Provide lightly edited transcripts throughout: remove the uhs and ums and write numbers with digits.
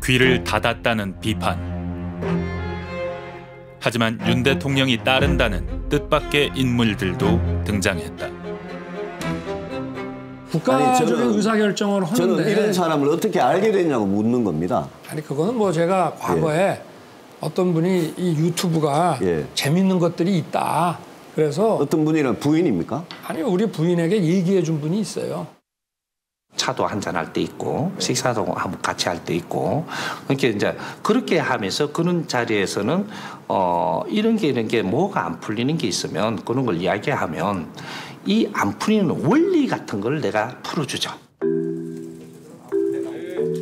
귀를 닫았다는 비판. 하지만 윤 대통령이 따른다는 뜻밖의 인물들도 등장했다. 국가적인 의사결정을 하는데 저는 이런 사람을 어떻게 알게 됐냐고 묻는 겁니다. 아니 그거는 뭐 제가 과거에 어떤 분이 이 유튜브가 재밌는 것들이 있다. 그래서 어떤 분이랑 부인입니까? 아니 우리 부인에게 얘기해 준 분이 있어요. 차도 한잔 할 때 있고 식사도 같이 할 때 있고 그렇게 이제 그렇게 하면서 그런 자리에서는 이런 게 뭐가 안 풀리는 게 있으면 그런 걸 이야기하면 이 안 풀리는 원리 같은 걸 내가 풀어주죠.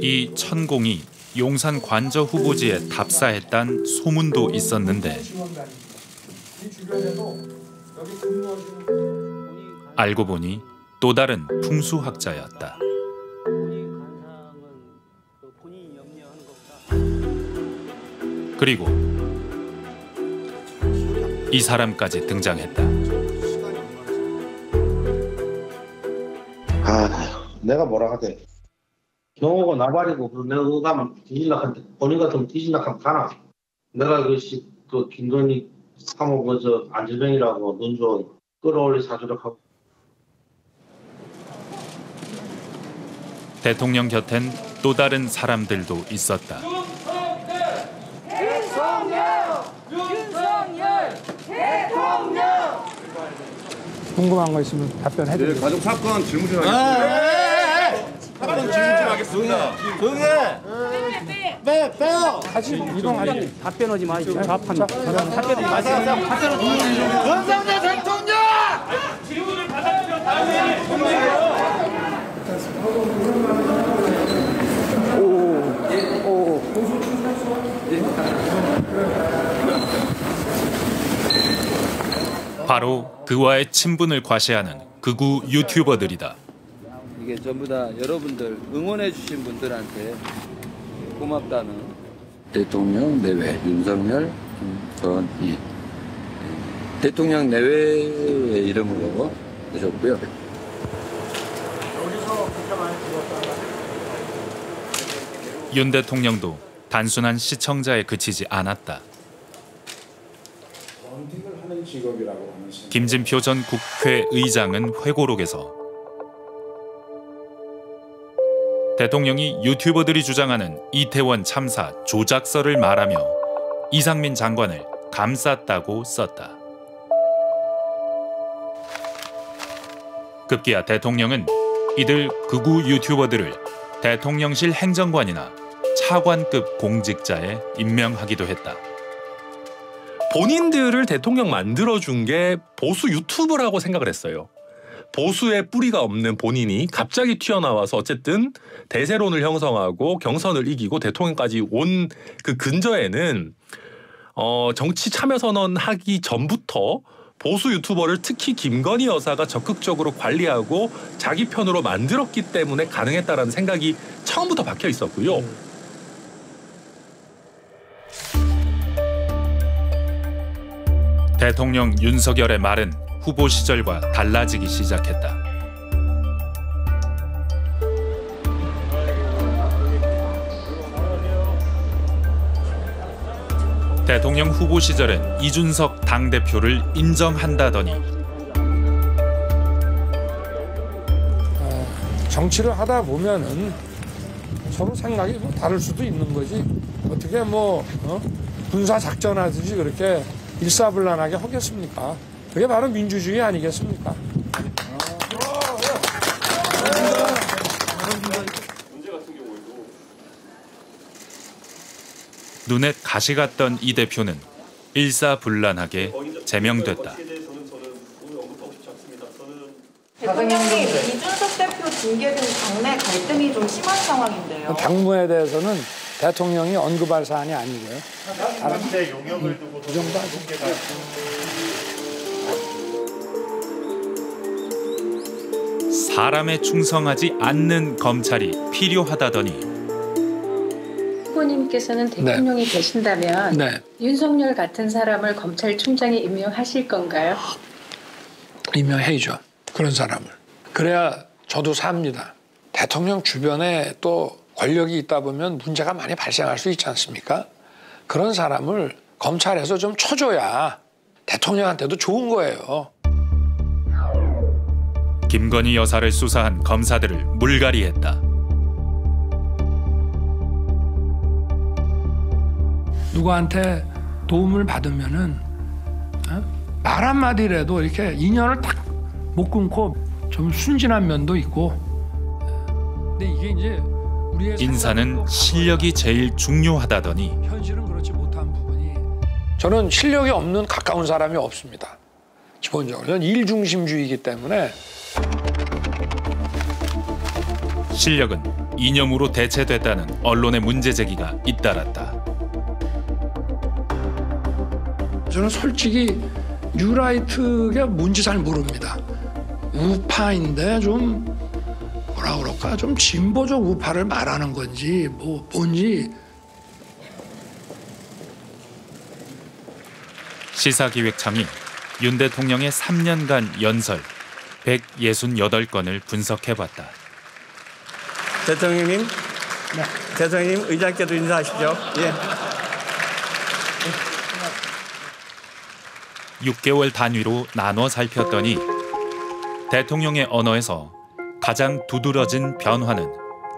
이 천공이 용산 관저 후보지에 답사했단 소문도 있었는데 알고 보니 또 다른 풍수학자였다. 그리고 이 사람까지 등장했다. 내가 뭐라 하대. 경호가 나발이고 내가 그거 가면 뒤질락한테 본인 같으면 뒤질락하면 가나. 내가 그 김건희 사모 안재병이라고 논조 끌어올리 사주력 하고. 대통령 곁엔 또 다른 사람들도 있었다. 윤석열 대통령! 궁금한 거 있으면 답변해 드릴게요. 가족 사건 질문 좀 하겠습니다. 사건 질문 좀 하겠습니다. 조용해. 빼요. 같이 이동하지. 답변하지 마시죠. 답변하지 마시죠. 윤석열 대통령! 질문을 받아주면 다음에 바로 그와의 친분을 과시하는 극우 유튜버들이다. 이게 전부 다 여러분들 응원해 주신 분들한테 고맙다는. 대통령 내외 윤석열, 김건희 대통령 내외의 이름으로 하셨고요. 윤 대통령도 단순한 시청자에 그치지 않았다. 김진표 전 국회의장은 회고록에서 대통령이 유튜버들이 주장하는 이태원 참사 조작설을 말하며 이상민 장관을 감쌌다고 썼다. 급기야 대통령은 이들 극우 유튜버들을 대통령실 행정관이나 차관급 공직자에 임명하기도 했다. 본인들을 대통령 만들어준 게 보수 유튜브라고 생각을 했어요. 보수의 뿌리가 없는 본인이 갑자기 튀어나와서 어쨌든 대세론을 형성하고 경선을 이기고 대통령까지 온 그 근저에는 정치 참여 선언하기 전부터 보수 유튜버를 특히 김건희 여사가 적극적으로 관리하고 자기 편으로 만들었기 때문에 가능했다라는 생각이 처음부터 박혀 있었고요. 대통령 윤석열의 말은 후보 시절과 달라지기 시작했다. 대통령 후보 시절엔 이준석 당대표를 인정한다더니 정치를 하다 보면은 서로 생각이 뭐 다를 수도 있는 거지. 어떻게 군사 작전하듯이 그렇게 일사불란하게 하겠습니까? 그게 바로 민주주의 아니겠습니까? 눈에 가시 갔던 이 대표는 일사불란하게 제명됐다. 대통령님, 이준석 대표 징계 등 당내 갈등이 좀 심한 상황인데요. 당무에 대해서는 대통령이 언급할 사안이 아니고요. 다른데 용역을 두고 그 정도 하죠. 사람에 충성하지 않는 검찰이 필요하다더니 후보님께서는 대통령이 되신다면 윤석열 같은 사람을 검찰총장에 임명하실 건가요? 임명해야죠. 그런 사람을. 그래야 저도 삽니다. 대통령 주변에 또 권력이 있다 보면 문제가 많이 발생할 수 있지 않습니까? 그런 사람을 검찰에서 좀 쳐줘야 대통령한테도 좋은 거예요. 김건희 여사를 수사한 검사들을 물갈이했다. 누구한테 도움을 받으면은 말 한마디라도 이렇게 인연을 딱 못 끊고 좀 순진한 면도 있고. 근데 이게 이제 우리의 인사는 실력이 제일 중요하다더니 현실은 그렇지 못한 부분이. 저는 실력이 없는 가까운 사람이 없습니다. 기본적으로 저는 일중심주의이기 때문에. 실력은 이념으로 대체됐다는 언론의 문제 제기가 잇따랐다. 저는 솔직히 뉴라이트가 뭔지 잘 모릅니다. 우파인데 좀 뭐라 그럴까, 좀 진보적 우파를 말하는 건지 뭔지. 시사기획청이 윤 대통령의 3년간 연설 168건을 분석해봤다. 대통령님, 대통령님 의장께도 인사하십시오. 예. 6개월 단위로 나눠 살폈더니 대통령의 언어에서 가장 두드러진 변화는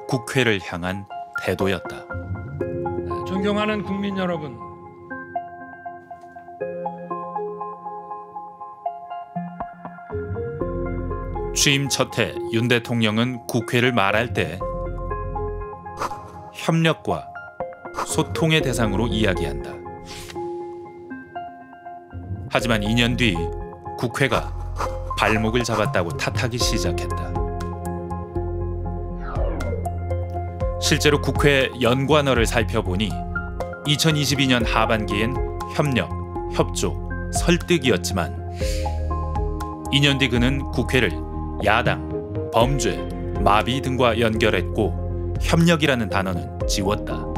국회를 향한 태도였다. 존경하는 국민 여러분, 취임 첫 해 윤 대통령은 국회를 말할 때 협력과 소통의 대상으로 이야기한다. 하지만 2년 뒤 국회가 발목을 잡았다고 탓하기 시작했다. 실제로 국회 연관어를 살펴보니 2022년 하반기엔 협력, 협조, 설득이었지만 2년 뒤 그는 국회를 야당, 범죄, 마비 등과 연결했고 협력이라는 단어는 지웠다.